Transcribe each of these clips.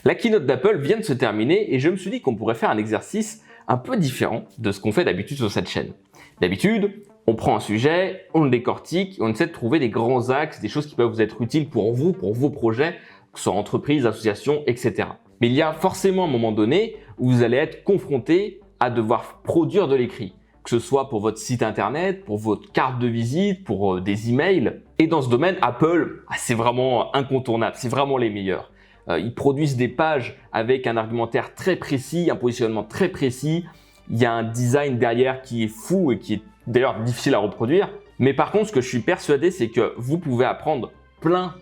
La keynote d'Apple vient de se terminer et je me suis dit qu'on pourrait faire un exercice un peu différent de ce qu'on fait d'habitude sur cette chaîne. D'habitude, on prend un sujet, on le décortique, on essaie de trouver des grands axes, des choses qui peuvent vous être utiles pour vous, pour vos projets, que ce soit entreprises, associations, etc. Mais il y a forcément un moment donné où vous allez être confronté à devoir produire de l'écrit, que ce soit pour votre site internet, pour votre carte de visite, pour des emails. Et dans ce domaine, Apple, c'est vraiment incontournable, c'est vraiment les meilleurs. Ils produisent des pages avec un argumentaire très précis, un positionnement très précis. Il y a un design derrière qui est fou et qui est d'ailleurs difficile à reproduire. Mais par contre, ce que je suis persuadé, c'est que vous pouvez apprendre plein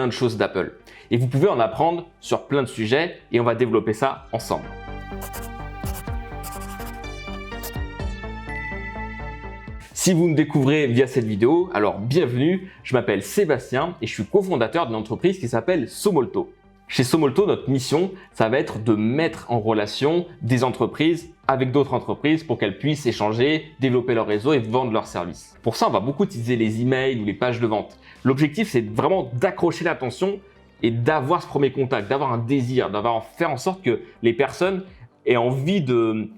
de choses d'Apple. Et vous pouvez en apprendre sur plein de sujets et on va développer ça ensemble. Si vous me découvrez via cette vidéo, alors bienvenue, je m'appelle Sébastien et je suis cofondateur d'une entreprise qui s'appelle Somolto. Chez Somolto, notre mission, ça va être de mettre en relation des entreprises avec d'autres entreprises pour qu'elles puissent échanger, développer leur réseau et vendre leurs services. Pour ça, on va beaucoup utiliser les emails ou les pages de vente. L'objectif, c'est vraiment d'accrocher l'attention et d'avoir ce premier contact, d'avoir un désir, faire en sorte que les personnes aient envie de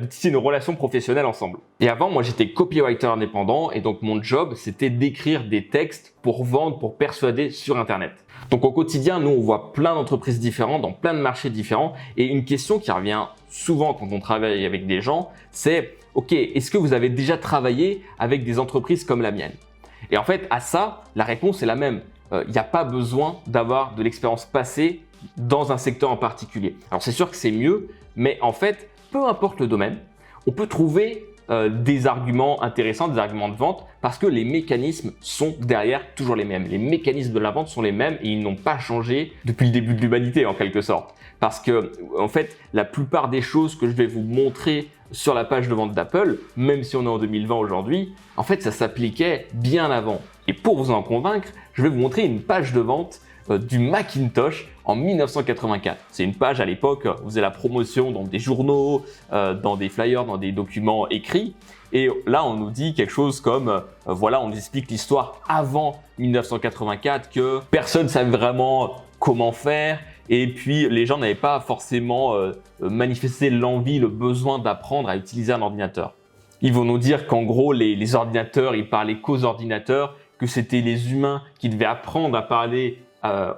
tisser une relation professionnelle ensemble. Et avant, moi, j'étais copywriter indépendant et donc mon job, c'était d'écrire des textes pour vendre, pour persuader sur Internet. Donc au quotidien, nous, on voit plein d'entreprises différentes, dans plein de marchés différents. Et une question qui revient souvent quand on travaille avec des gens, c'est « Ok, est-ce que vous avez déjà travaillé avec des entreprises comme la mienne ?» Et en fait, à ça, la réponse est la même. Il n'y a pas besoin d'avoir de l'expérience passée dans un secteur en particulier. Alors c'est sûr que c'est mieux, mais en fait, peu importe le domaine, on peut trouver des arguments intéressants, des arguments de vente, parce que les mécanismes sont derrière toujours les mêmes. Les mécanismes de la vente sont les mêmes et ils n'ont pas changé depuis le début de l'humanité en quelque sorte. Parce que en fait, la plupart des choses que je vais vous montrer sur la page de vente d'Apple, même si on est en 2020 aujourd'hui, en fait, ça s'appliquait bien avant. Et pour vous en convaincre, je vais vous montrer une page de vente du Macintosh en 1984. C'est une page à l'époque, vous faisait la promotion dans des journaux, dans des flyers, dans des documents écrits. Et là, on nous dit quelque chose comme, voilà, on nous explique l'histoire avant 1984, que personne ne savait vraiment comment faire. Et puis, les gens n'avaient pas forcément manifesté l'envie, le besoin d'apprendre à utiliser un ordinateur. Ils vont nous dire qu'en gros, les ordinateurs, ils parlaient qu'aux ordinateurs, que c'était les humains qui devaient apprendre à parler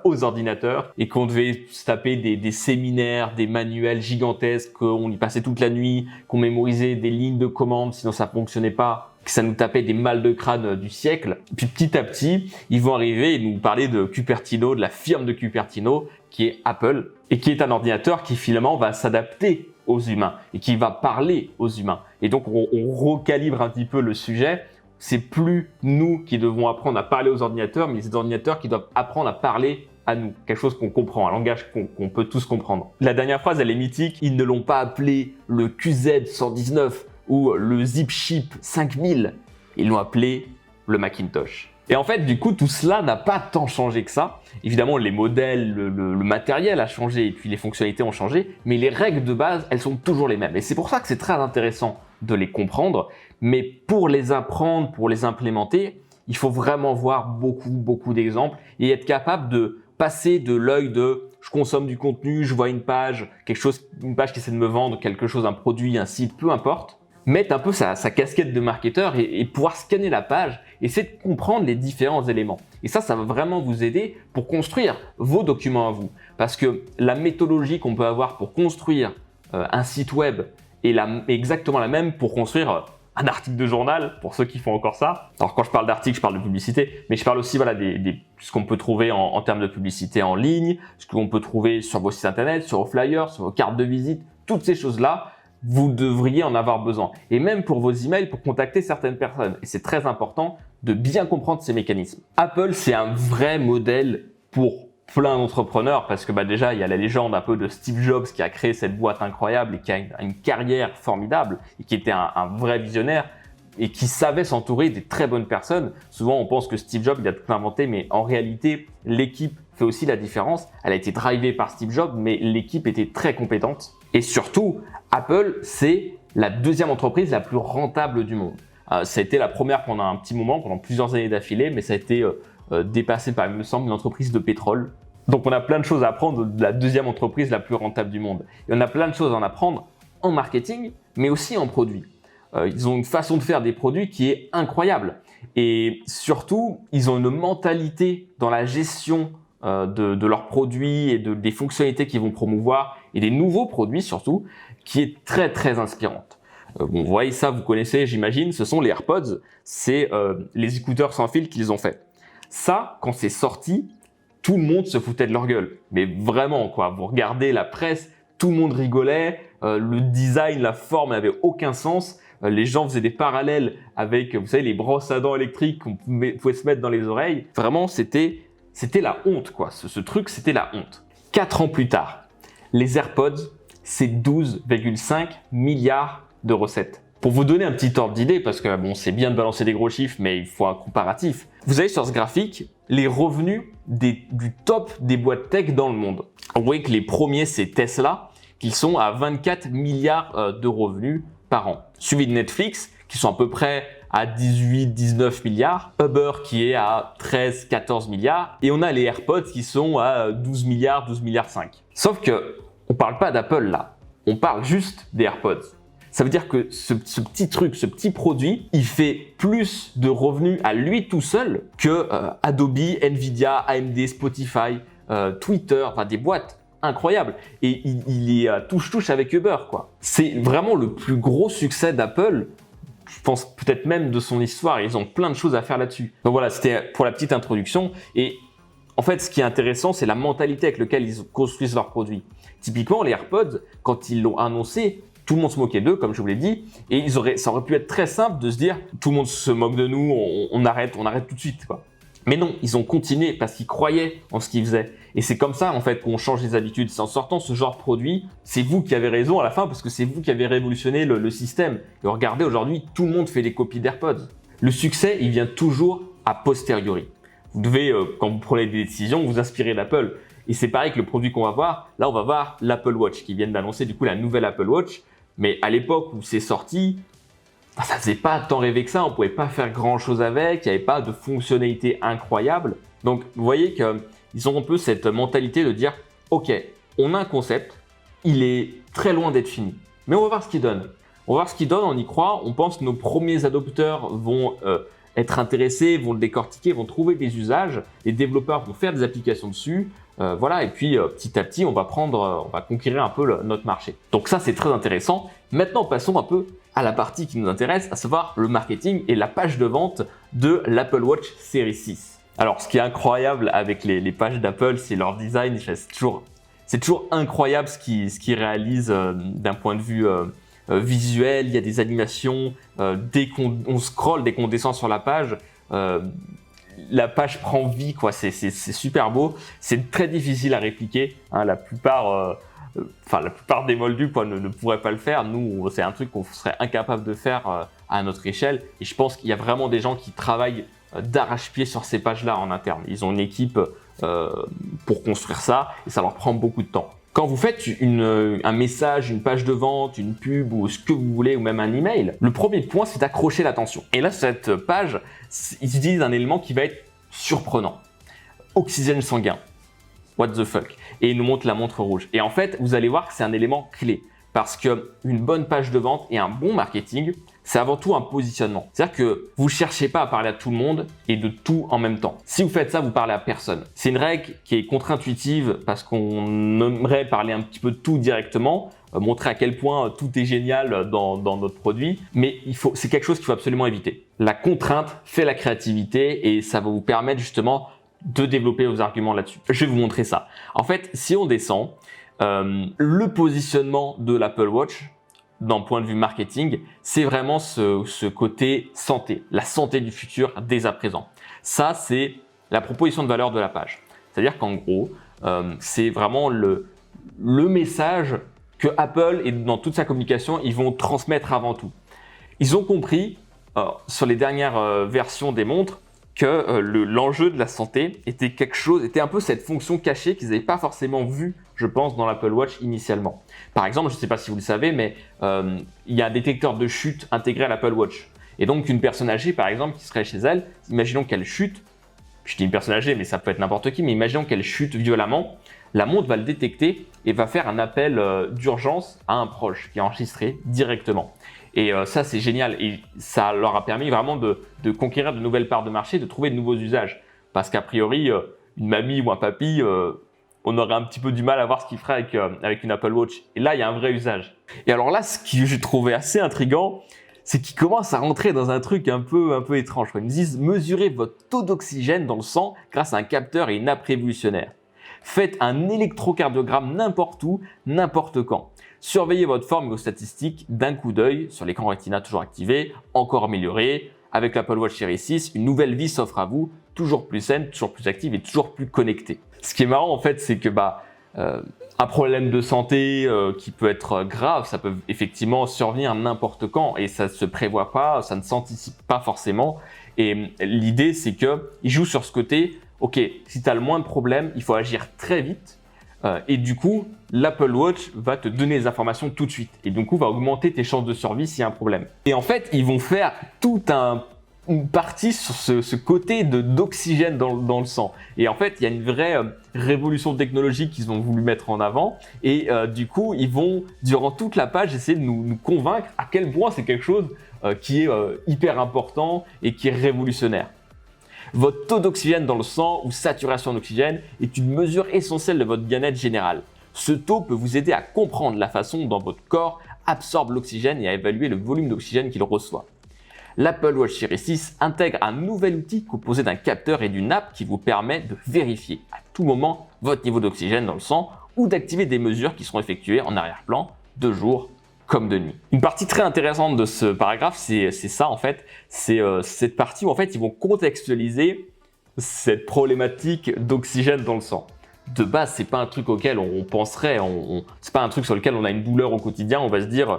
aux ordinateurs et qu'on devait se taper des séminaires, des manuels gigantesques, qu'on y passait toute la nuit, qu'on mémorisait des lignes de commande, sinon ça fonctionnait pas, que ça nous tapait des mal de crâne du siècle. Puis petit à petit, ils vont arriver et nous parler de Cupertino, de la firme de Cupertino, qui est Apple, et qui est un ordinateur qui finalement va s'adapter aux humains et qui va parler aux humains. Et donc on recalibre un petit peu le sujet. C'est plus nous qui devons apprendre à parler aux ordinateurs, mais les ordinateurs qui doivent apprendre à parler à nous. Quelque chose qu'on comprend, un langage qu'on peut tous comprendre. La dernière phrase, elle est mythique. Ils ne l'ont pas appelé le QZ119 ou le ZipChip 5000. Ils l'ont appelé le Macintosh. Et en fait, du coup, tout cela n'a pas tant changé que ça. Évidemment, les modèles, le matériel a changé et puis les fonctionnalités ont changé, mais les règles de base, elles sont toujours les mêmes. Et c'est pour ça que c'est très intéressant de les comprendre. Mais pour les apprendre, pour les implémenter, il faut vraiment voir beaucoup d'exemples et être capable de passer de l'œil de je consomme du contenu, je vois une page qui essaie de me vendre quelque chose, un produit, un site, peu importe, mettre un peu sa casquette de marketeur et pouvoir scanner la page, essayer de comprendre les différents éléments. Et ça va vraiment vous aider pour construire vos documents à vous. Parce que la méthodologie qu'on peut avoir pour construire un site web est exactement la même pour construire un article de journal, pour ceux qui font encore ça. Alors quand je parle d'article, je parle de publicité, mais je parle aussi ce qu'on peut trouver en termes de publicité en ligne, ce qu'on peut trouver sur vos sites internet, sur vos flyers, sur vos cartes de visite, toutes ces choses-là, vous devriez en avoir besoin. Et même pour vos emails, pour contacter certaines personnes. Et c'est très important de bien comprendre ces mécanismes. Apple, c'est un vrai modèle pour plein d'entrepreneurs parce que déjà, il y a la légende un peu de Steve Jobs qui a créé cette boîte incroyable et qui a une carrière formidable et qui était un vrai visionnaire et qui savait s'entourer des très bonnes personnes. Souvent, on pense que Steve Jobs, il a tout inventé, mais en réalité, l'équipe fait aussi la différence. Elle a été drivée par Steve Jobs, mais l'équipe était très compétente. Et surtout, Apple, c'est la deuxième entreprise la plus rentable du monde. Ça a été la première pendant un petit moment, pendant plusieurs années d'affilée, mais ça a été dépassé par, il me semble, une entreprise de pétrole. Donc on a plein de choses à apprendre de la deuxième entreprise la plus rentable du monde. Et on a plein de choses à en apprendre en marketing, mais aussi en produits. Ils ont une façon de faire des produits qui est incroyable. Et surtout, ils ont une mentalité dans la gestion de leurs produits et des fonctionnalités qu'ils vont promouvoir et des nouveaux produits surtout, qui est très très inspirante. Bon, vous voyez ça, vous connaissez, j'imagine, ce sont les AirPods, c'est les écouteurs sans fil qu'ils ont fait. Ça, quand c'est sorti, tout le monde se foutait de leur gueule. Mais vraiment, quoi. Vous regardez la presse, tout le monde rigolait, le design, la forme n'avait aucun sens. Les gens faisaient des parallèles avec, vous savez, les brosses à dents électriques qu'on pouvait se mettre dans les oreilles. Vraiment, c'était la honte, quoi. Ce truc, c'était la honte. 4 ans plus tard, les AirPods, c'est 12,5 milliards de recettes. Pour vous donner un petit ordre d'idée, parce que bon, c'est bien de balancer des gros chiffres, mais il faut un comparatif. Vous avez sur ce graphique les revenus du top des boîtes tech dans le monde. Vous voyez que les premiers, c'est Tesla, qui sont à 24 milliards de revenus par an. Suivi de Netflix, qui sont à peu près à 18-19 milliards. Uber, qui est à 13-14 milliards. Et on a les AirPods, qui sont à 12 milliards, 12 milliards 5. Sauf que on parle pas d'Apple là. On parle juste des AirPods. Ça veut dire que ce petit truc, ce petit produit, il fait plus de revenus à lui tout seul que Adobe, Nvidia, AMD, Spotify, Twitter, enfin des boîtes incroyables. Et il est touche-touche avec Uber, quoi. C'est vraiment le plus gros succès d'Apple, je pense peut-être même de son histoire. Ils ont plein de choses à faire là-dessus. Donc voilà, c'était pour la petite introduction. Et en fait, ce qui est intéressant, c'est la mentalité avec laquelle ils construisent leurs produits. Typiquement, les AirPods, quand ils l'ont annoncé, tout le monde se moquait d'eux, comme je vous l'ai dit, et ça aurait pu être très simple de se dire tout le monde se moque de nous, on arrête tout de suite, quoi. Mais non, ils ont continué parce qu'ils croyaient en ce qu'ils faisaient. Et c'est comme ça, en fait, qu'on change les habitudes. C'est en sortant ce genre de produit, c'est vous qui avez raison à la fin parce que c'est vous qui avez révolutionné le système. Et regardez, aujourd'hui, tout le monde fait des copies d'AirPods. Le succès, il vient toujours a posteriori. Vous devez, quand vous prenez des décisions, vous inspirer d'Apple. Et c'est pareil que le produit qu'on va voir. Là, on va voir l'Apple Watch qui vient d'annoncer du coup la nouvelle Apple Watch. Mais à l'époque où c'est sorti, ça faisait pas tant rêver que ça. On pouvait pas faire grand chose avec. Il n'y avait pas de fonctionnalité incroyable. Donc, vous voyez qu'ils ont un peu cette mentalité de dire, OK, on a un concept, il est très loin d'être fini. Mais on va voir ce qu'il donne. On va voir ce qu'il donne, on y croit. On pense que nos premiers adopteurs vont être intéressés, vont le décortiquer, vont trouver des usages. Les développeurs vont faire des applications dessus. Voilà, et puis petit à petit, on va conquérir un peu notre marché. Donc ça, c'est très intéressant. Maintenant, passons un peu à la partie qui nous intéresse, à savoir le marketing et la page de vente de l'Apple Watch Series 6. Alors, ce qui est incroyable avec les pages d'Apple, c'est leur design. C'est toujours incroyable ce qu'ils réalisent d'un point de vue visuel. Il y a des animations. Dès qu'on scrolle, dès qu'on descend sur la page, la page prend vie, quoi. C'est super beau. C'est très difficile à répliquer. Hein. La plupart des moldus, quoi, ne pourraient pas le faire. Nous, c'est un truc qu'on serait incapable de faire à notre échelle. Et je pense qu'il y a vraiment des gens qui travaillent d'arrache-pied sur ces pages-là en interne. Ils ont une équipe pour construire ça et ça leur prend beaucoup de temps. Quand vous faites un message, une page de vente, une pub ou ce que vous voulez ou même un email, le premier point, c'est d'accrocher l'attention. Et là, sur cette page, ils utilisent un élément qui va être surprenant. Oxygène sanguin. What the fuck? Et ils nous montrent la montre rouge. Et en fait, vous allez voir que c'est un élément clé. Parce qu'une bonne page de vente et un bon marketing, c'est avant tout un positionnement. C'est-à-dire que vous ne cherchez pas à parler à tout le monde et de tout en même temps. Si vous faites ça, vous parlez à personne. C'est une règle qui est contre-intuitive parce qu'on aimerait parler un petit peu de tout directement, montrer à quel point tout est génial dans notre produit, mais c'est quelque chose qu'il faut absolument éviter. La contrainte fait la créativité et ça va vous permettre justement de développer vos arguments là-dessus. Je vais vous montrer ça. En fait, si on descend, le positionnement de l'Apple Watch, d'un point de vue marketing, c'est vraiment ce côté santé, la santé du futur dès à présent. Ça, c'est la proposition de valeur de la page. C'est-à-dire qu'en gros, c'est vraiment le message que Apple et dans toute sa communication, ils vont transmettre avant tout. Ils ont compris sur les dernières versions des montres que l'enjeu de la santé était un peu cette fonction cachée qu'ils n'avaient pas forcément vue, je pense, dans l'Apple Watch initialement. Par exemple, je ne sais pas si vous le savez, mais il y a un détecteur de chute intégré à l'Apple Watch. Et donc, une personne âgée, par exemple, qui serait chez elle, imaginons qu'elle chute, je dis une personne âgée, mais ça peut être n'importe qui, mais imaginons qu'elle chute violemment, la montre va le détecter et va faire un appel d'urgence à un proche qui est enregistré directement. Et ça, c'est génial et ça leur a permis vraiment de conquérir de nouvelles parts de marché, de trouver de nouveaux usages. Parce qu'a priori, une mamie ou un papy, on aurait un petit peu du mal à voir ce qu'il ferait avec une Apple Watch. Et là, il y a un vrai usage. Et alors là, ce que j'ai trouvé assez intriguant, c'est qu'ils commencent à rentrer dans un truc un peu étrange. Ils nous disent « Mesurez votre taux d'oxygène dans le sang grâce à un capteur et une app révolutionnaire. Faites un électrocardiogramme n'importe où, n'importe quand. Surveillez votre forme et vos statistiques d'un coup d'œil sur l'écran Retina toujours activé, encore amélioré. Avec l'Apple Watch Series 6, une nouvelle vie s'offre à vous, toujours plus saine, toujours plus active et toujours plus connectée. » Ce qui est marrant en fait, c'est que un problème de santé qui peut être grave, ça peut effectivement survenir n'importe quand et ça ne se prévoit pas, ça ne s'anticipe pas forcément. Et l'idée, c'est qu'ils jouent sur ce côté, ok, si tu as le moins de problèmes, il faut agir très vite. Et du coup, l'Apple Watch va te donner les informations tout de suite. Et du coup, va augmenter tes chances de survie s'il y a un problème. Et en fait, ils vont faire une partie sur ce côté d'oxygène dans le sang. Et en fait, il y a une vraie révolution technologique qu'ils ont voulu mettre en avant. Et du coup, ils vont, durant toute la page, essayer de nous convaincre à quel point c'est quelque chose qui est hyper important et qui est révolutionnaire. Votre taux d'oxygène dans le sang ou saturation d'oxygène est une mesure essentielle de votre bien-être général. Ce taux peut vous aider à comprendre la façon dont votre corps absorbe l'oxygène et à évaluer le volume d'oxygène qu'il reçoit. L'Apple Watch Series 6 intègre un nouvel outil composé d'un capteur et d'une app qui vous permet de vérifier à tout moment votre niveau d'oxygène dans le sang ou d'activer des mesures qui seront effectuées en arrière-plan de jour comme de nuit. Une partie très intéressante de ce paragraphe, c'est ça en fait, c'est cette partie où en fait ils vont contextualiser cette problématique d'oxygène dans le sang. De base, c'est pas un truc auquel on penserait, c'est pas un truc sur lequel on a une douleur au quotidien, on va se dire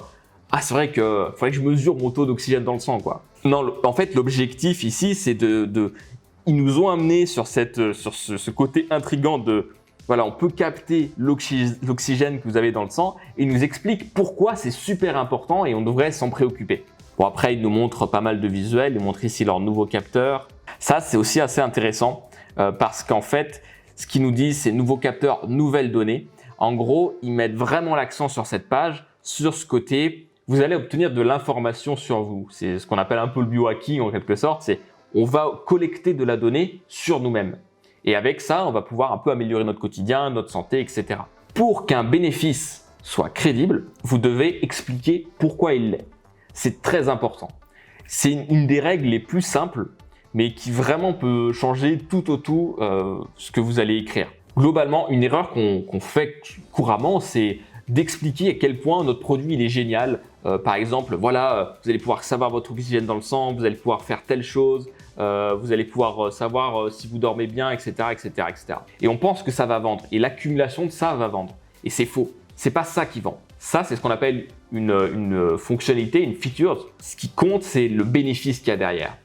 ah c'est vrai que faudrait que je mesure mon taux d'oxygène dans le sang quoi. Non, en fait l'objectif ici c'est ils nous ont amené sur ce côté intriguant de voilà, on peut capter l'oxygène que vous avez dans le sang et ils nous expliquent pourquoi c'est super important et on devrait s'en préoccuper. Bon après ils nous montrent pas mal de visuels, ils montrent ici leur nouveau capteur. Ça c'est aussi assez intéressant parce qu'en fait ce qu'ils nous disent c'est nouveau capteur, nouvelles données. En gros ils mettent vraiment l'accent sur cette page, sur ce côté vous allez obtenir de l'information sur vous. C'est ce qu'on appelle un peu le biohacking en quelque sorte, c'est on va collecter de la donnée sur nous-mêmes. Et avec ça, on va pouvoir un peu améliorer notre quotidien, notre santé, etc. Pour qu'un bénéfice soit crédible, vous devez expliquer pourquoi il l'est. C'est très important. C'est une des règles les plus simples, mais qui vraiment peut changer tout au tout ce que vous allez écrire. Globalement, une erreur qu'on fait couramment, c'est d'expliquer à quel point notre produit il est génial. Par exemple, voilà, vous allez pouvoir savoir votre oxygène dans le sang, vous allez pouvoir faire telle chose, vous allez pouvoir savoir si vous dormez bien, etc., etc., etc. Et on pense que ça va vendre. Et l'accumulation de ça va vendre. Et c'est faux. C'est pas ça qui vend. Ça, c'est ce qu'on appelle une fonctionnalité, une feature. Ce qui compte, c'est le bénéfice qu'il y a derrière.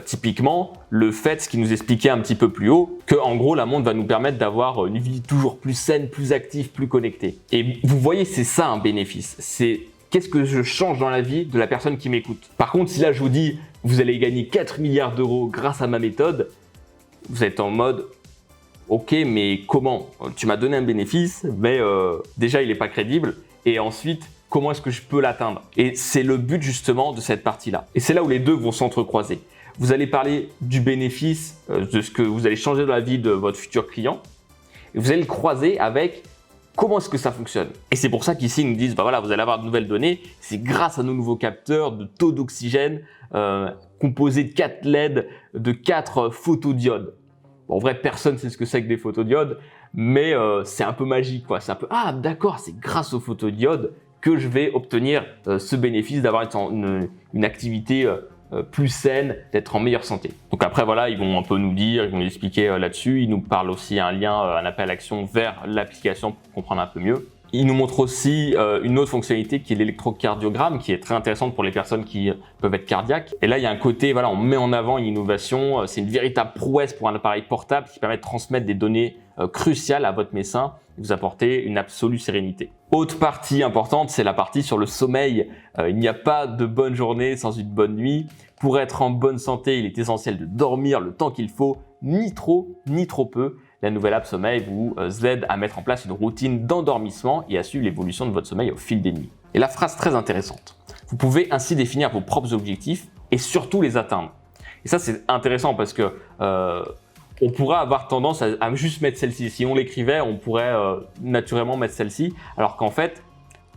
Typiquement, le fait, ce qui nous expliquait un petit peu plus haut, que en gros la montre va nous permettre d'avoir une vie toujours plus saine, plus active, plus connectée. Et vous voyez, c'est ça un bénéfice. C'est qu'est-ce que je change dans la vie de la personne qui m'écoute. Par contre, si là je vous dis, vous allez gagner 4 milliards d'euros grâce à ma méthode, vous êtes en mode, ok, mais comment? Tu m'as donné un bénéfice, mais déjà il n'est pas crédible. Et ensuite, comment est-ce que je peux l'atteindre? Et c'est le but justement de cette partie-là. Et c'est là où les deux vont s'entrecroiser. Vous allez parler du bénéfice, de ce que vous allez changer dans la vie de votre futur client. Et vous allez le croiser avec comment est-ce que ça fonctionne. Et c'est pour ça qu'ici, ils nous disent, bah voilà, vous allez avoir de nouvelles données. C'est grâce à nos nouveaux capteurs de taux d'oxygène composés de 4 LED, de 4 photodiodes. Bon, en vrai, personne ne sait ce que c'est que des photodiodes, mais c'est un peu magique, quoi. C'est un peu, ah d'accord, c'est grâce aux photodiodes que je vais obtenir ce bénéfice d'avoir une activité plus saine, d'être en meilleure santé. Donc après voilà, ils vont un peu nous dire, ils vont nous expliquer là-dessus, ils nous parlent aussi un lien, un appel à l'action vers l'application pour comprendre un peu mieux. Ils nous montrent aussi une autre fonctionnalité qui est l'électrocardiogramme, qui est très intéressante pour les personnes qui peuvent être cardiaques. Et là, il y a un côté, voilà, on met en avant une innovation, c'est une véritable prouesse pour un appareil portable qui permet de transmettre des données cruciales à votre médecin et vous apporter une absolue sérénité. Autre partie importante, c'est la partie sur le sommeil. Il n'y a pas de bonne journée sans une bonne nuit. Pour être en bonne santé, il est essentiel de dormir le temps qu'il faut, ni trop ni trop peu. La nouvelle app sommeil vous aide à mettre en place une routine d'endormissement et à suivre l'évolution de votre sommeil au fil des nuits. Et la phrase très intéressante, vous pouvez ainsi définir vos propres objectifs et surtout les atteindre. Et ça c'est intéressant parce que on pourrait avoir tendance à juste mettre celle-ci. Si on l'écrivait, on pourrait naturellement mettre celle-ci, alors qu'en fait,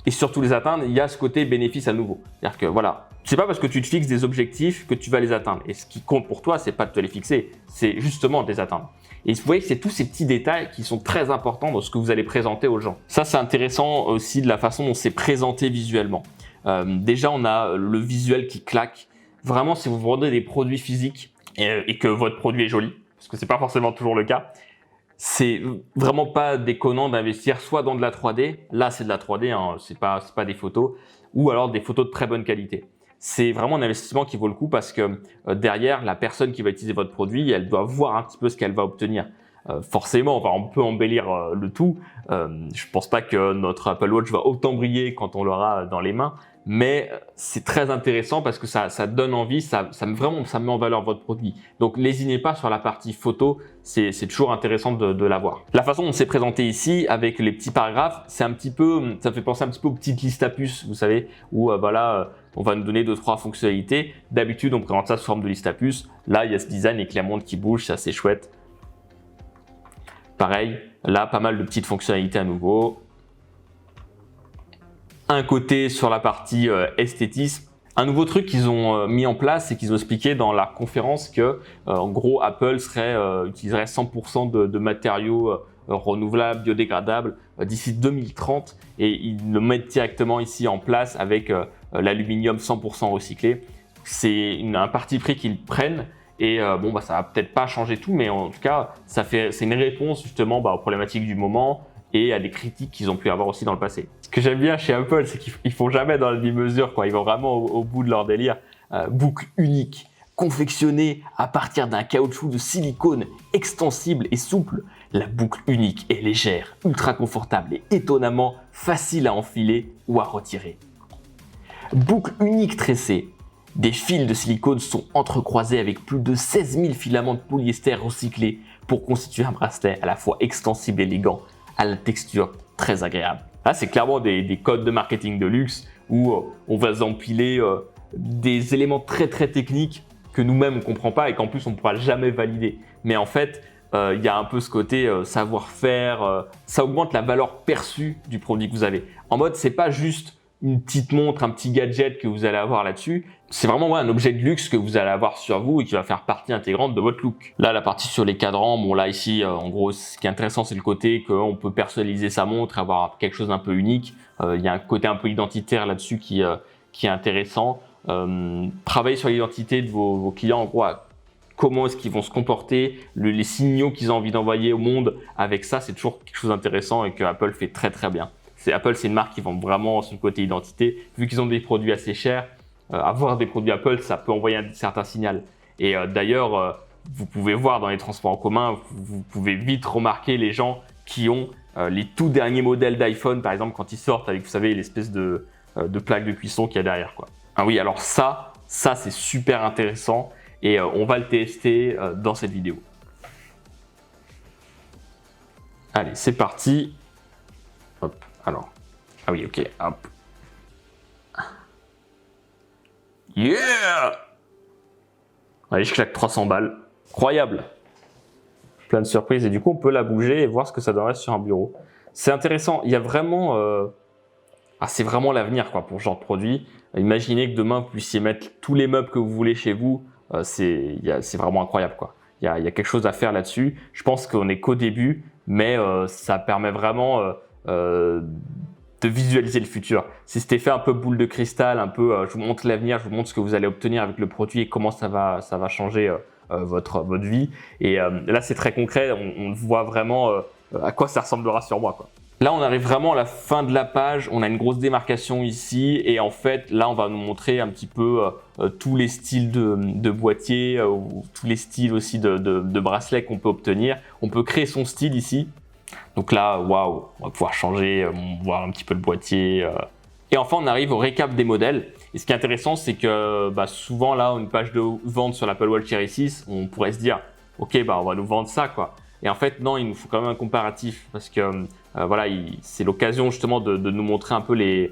et surtout les atteindre, il y a ce côté bénéfice à nouveau. C'est-à-dire que voilà, c'est pas parce que tu te fixes des objectifs que tu vas les atteindre. Et ce qui compte pour toi, c'est pas de te les fixer, c'est justement de les atteindre. Et vous voyez que c'est tous ces petits détails qui sont très importants dans ce que vous allez présenter aux gens. Ça, c'est intéressant aussi de la façon dont c'est présenté visuellement. Déjà, on a le visuel qui claque. Vraiment, si vous vendez des produits physiques et que votre produit est joli, parce que c'est pas forcément toujours le cas, c'est vraiment pas déconnant d'investir soit dans de la 3D, là c'est de la 3D, hein, c'est pas des photos, ou alors des photos de très bonne qualité. C'est vraiment un investissement qui vaut le coup parce que derrière, la personne qui va utiliser votre produit, elle doit voir un petit peu ce qu'elle va obtenir. Forcément, enfin, on peut embellir le tout. Je pense pas que notre Apple Watch va autant briller quand on l'aura dans les mains, mais c'est très intéressant parce que ça donne envie, ça met en valeur votre produit. Donc, lésinez pas sur la partie photo, c'est toujours intéressant de la voir. La façon dont c'est présenté ici, avec les petits paragraphes, ça me fait penser un petit peu aux petites listes à puces, vous savez, où voilà, on va nous donner 2-3 fonctionnalités. D'habitude, on présente ça sous forme de liste à puces. Là, il y a ce design avec la montre qui bouge, c'est assez chouette. Pareil, là, pas mal de petites fonctionnalités à nouveau. Un côté sur la partie esthétisme. Un nouveau truc qu'ils ont mis en place et qu'ils ont expliqué dans la conférence que, en gros, Apple utiliserait 100% de matériaux renouvelables, biodégradables d'ici 2030 et ils le mettent directement ici en place avec l'aluminium 100% recyclé. C'est un parti pris qu'ils prennent. Et bon, bah, ça va peut-être pas changer tout, mais en tout cas, c'est une réponse justement aux problématiques du moment et à des critiques qu'ils ont pu avoir aussi dans le passé. Ce que j'aime bien chez Apple, c'est qu'ils font jamais dans la demi-mesure, quoi. Ils vont vraiment au bout de leur délire. Boucle unique, confectionnée à partir d'un caoutchouc de silicone extensible et souple. La boucle unique est légère, ultra confortable et étonnamment facile à enfiler ou à retirer. Boucle unique tressée. Des fils de silicone sont entrecroisés avec plus de 16 000 filaments de polyester recyclés pour constituer un bracelet à la fois extensible et élégant, à la texture très agréable. Là, c'est clairement des codes de marketing de luxe où on va empiler des éléments très très techniques que nous-mêmes on ne comprend pas et qu'en plus on ne pourra jamais valider. Mais en fait, il y a un peu ce côté savoir-faire, ça augmente la valeur perçue du produit que vous avez. En mode, c'est pas juste une petite montre, un petit gadget que vous allez avoir là-dessus. C'est vraiment un objet de luxe que vous allez avoir sur vous et qui va faire partie intégrante de votre look. Là, la partie sur les cadrans, bon là ici, en gros, ce qui est intéressant, c'est le côté qu'on peut personnaliser sa montre et avoir quelque chose d'un peu unique. Il y a un côté un peu identitaire là-dessus qui est intéressant. Travailler sur l'identité de vos clients, en gros, comment est-ce qu'ils vont se comporter, les signaux qu'ils ont envie d'envoyer au monde. Avec ça, c'est toujours quelque chose d'intéressant et que Apple fait très très bien. Apple, c'est une marque qui vend vraiment sur le côté identité. Vu qu'ils ont des produits assez chers, avoir des produits Apple, ça peut envoyer un certain signal. Et d'ailleurs, vous pouvez voir dans les transports en commun, vous pouvez vite remarquer les gens qui ont les tout derniers modèles d'iPhone, par exemple, quand ils sortent avec, vous savez, l'espèce de plaque de cuisson qu'il y a derrière, quoi. Ah oui, alors ça c'est super intéressant et on va le tester dans cette vidéo. Allez, c'est parti. Hop. Alors, ah oui, ok, hop. Yeah! Allez, je claque 300 balles. Incroyable! Plein de surprises. Et du coup, on peut la bouger et voir ce que ça donnerait sur un bureau. C'est intéressant. Il y a vraiment... c'est vraiment l'avenir, quoi, pour ce genre de produit. Imaginez que demain, vous puissiez mettre tous les meubles que vous voulez chez vous. C'est vraiment incroyable, quoi. Il y a quelque chose à faire là-dessus. Je pense qu'on n'est qu'au début, mais ça permet vraiment... de visualiser le futur. C'est cet effet un peu boule de cristal, un peu je vous montre l'avenir, je vous montre ce que vous allez obtenir avec le produit et comment ça va changer votre vie. Et là, c'est très concret, on voit vraiment à quoi ça ressemblera sur moi, quoi. Là, on arrive vraiment à la fin de la page, on a une grosse démarcation ici et en fait, là, on va nous montrer un petit peu tous les styles de boîtiers, tous les styles aussi de bracelets qu'on peut obtenir. On peut créer son style ici. Donc là, waouh, on va pouvoir changer, voir un petit peu le boîtier. Et enfin, on arrive au récap des modèles. Et ce qui est intéressant, c'est que souvent, là, une page de vente sur l'Apple Watch Series 6, on pourrait se dire ok, bah on va nous vendre ça quoi. Et en fait, non, il nous faut quand même un comparatif parce que voilà, c'est l'occasion justement de nous montrer un peu les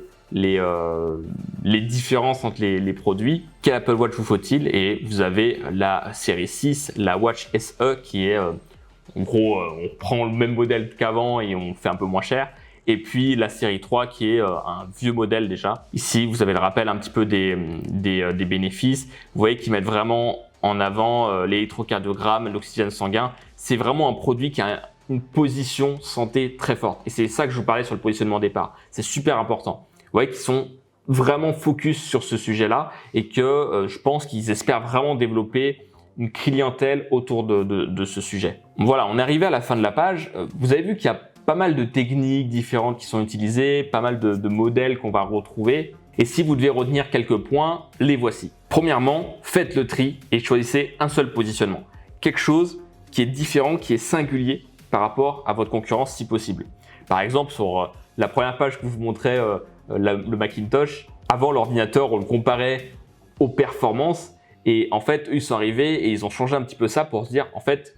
différences entre les produits. Quel Apple Watch vous faut-il? Et vous avez la série 6, la Watch SE qui est en gros, on prend le même modèle qu'avant et on fait un peu moins cher. Et puis la série 3 qui est un vieux modèle déjà. Ici, vous avez le rappel un petit peu des bénéfices. Vous voyez qu'ils mettent vraiment en avant l'électrocardiogramme, l'oxygène sanguin. C'est vraiment un produit qui a une position santé très forte. Et c'est ça que je vous parlais sur le positionnement départ. C'est super important. Vous voyez qu'ils sont vraiment focus sur ce sujet-là et que je pense qu'ils espèrent vraiment développer une clientèle autour de ce sujet. Voilà, on est arrivé à la fin de la page. Vous avez vu qu'il y a pas mal de techniques différentes qui sont utilisées, pas mal de modèles qu'on va retrouver. Et si vous devez retenir quelques points, les voici. Premièrement, faites le tri et choisissez un seul positionnement. Quelque chose qui est différent, qui est singulier par rapport à votre concurrence si possible. Par exemple, sur la première page que je vous montrais, le Macintosh, avant l'ordinateur, on le comparait aux performances. Et en fait, eux, ils sont arrivés et ils ont changé un petit peu ça pour se dire, en fait,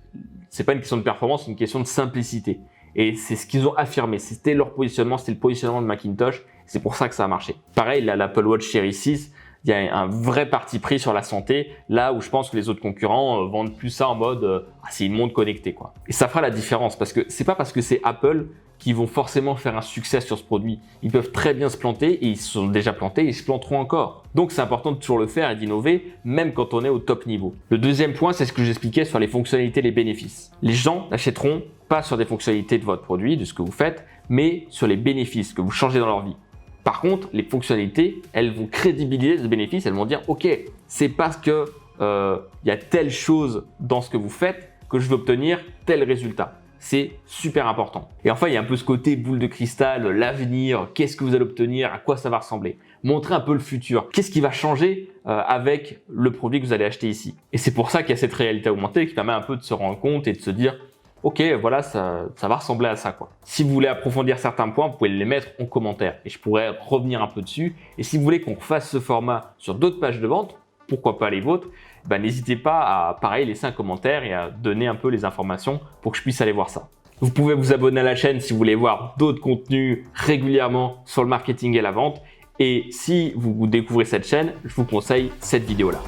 c'est pas une question de performance, c'est une question de simplicité. Et c'est ce qu'ils ont affirmé. C'était leur positionnement, c'était le positionnement de Macintosh. C'est pour ça que ça a marché. Pareil, l'Apple Watch Series 6, il y a un vrai parti pris sur la santé, là où je pense que les autres concurrents vendent plus ça en mode c'est une montre connectée quoi. Et ça fera la différence parce que c'est pas parce que c'est Apple qui vont forcément faire un succès sur ce produit. Ils peuvent très bien se planter et ils se sont déjà plantés et ils se planteront encore. Donc c'est important de toujours le faire et d'innover même quand on est au top niveau. Le deuxième point, c'est ce que j'expliquais sur les fonctionnalités et les bénéfices. Les gens n'achèteront pas sur des fonctionnalités de votre produit, de ce que vous faites, mais sur les bénéfices que vous changez dans leur vie. Par contre, les fonctionnalités, elles vont crédibiliser ce bénéfice, elles vont dire « Ok, c'est parce que y a telle chose dans ce que vous faites que je veux obtenir tel résultat. » C'est super important. Et enfin, il y a un peu ce côté boule de cristal, l'avenir, qu'est-ce que vous allez obtenir, à quoi ça va ressembler. Montrer un peu le futur. Qu'est-ce qui va changer avec le produit que vous allez acheter ici. Et c'est pour ça qu'il y a cette réalité augmentée qui permet un peu de se rendre compte et de se dire ok, voilà, ça va ressembler à ça quoi. Si vous voulez approfondir certains points, vous pouvez les mettre en commentaire et je pourrais revenir un peu dessus. Et si vous voulez qu'on fasse ce format sur d'autres pages de vente, pourquoi pas les vôtres, n'hésitez pas à pareil laisser un commentaire et à donner un peu les informations pour que je puisse aller voir ça. Vous pouvez vous abonner à la chaîne si vous voulez voir d'autres contenus régulièrement sur le marketing et la vente. Et si vous découvrez cette chaîne, je vous conseille cette vidéo-là.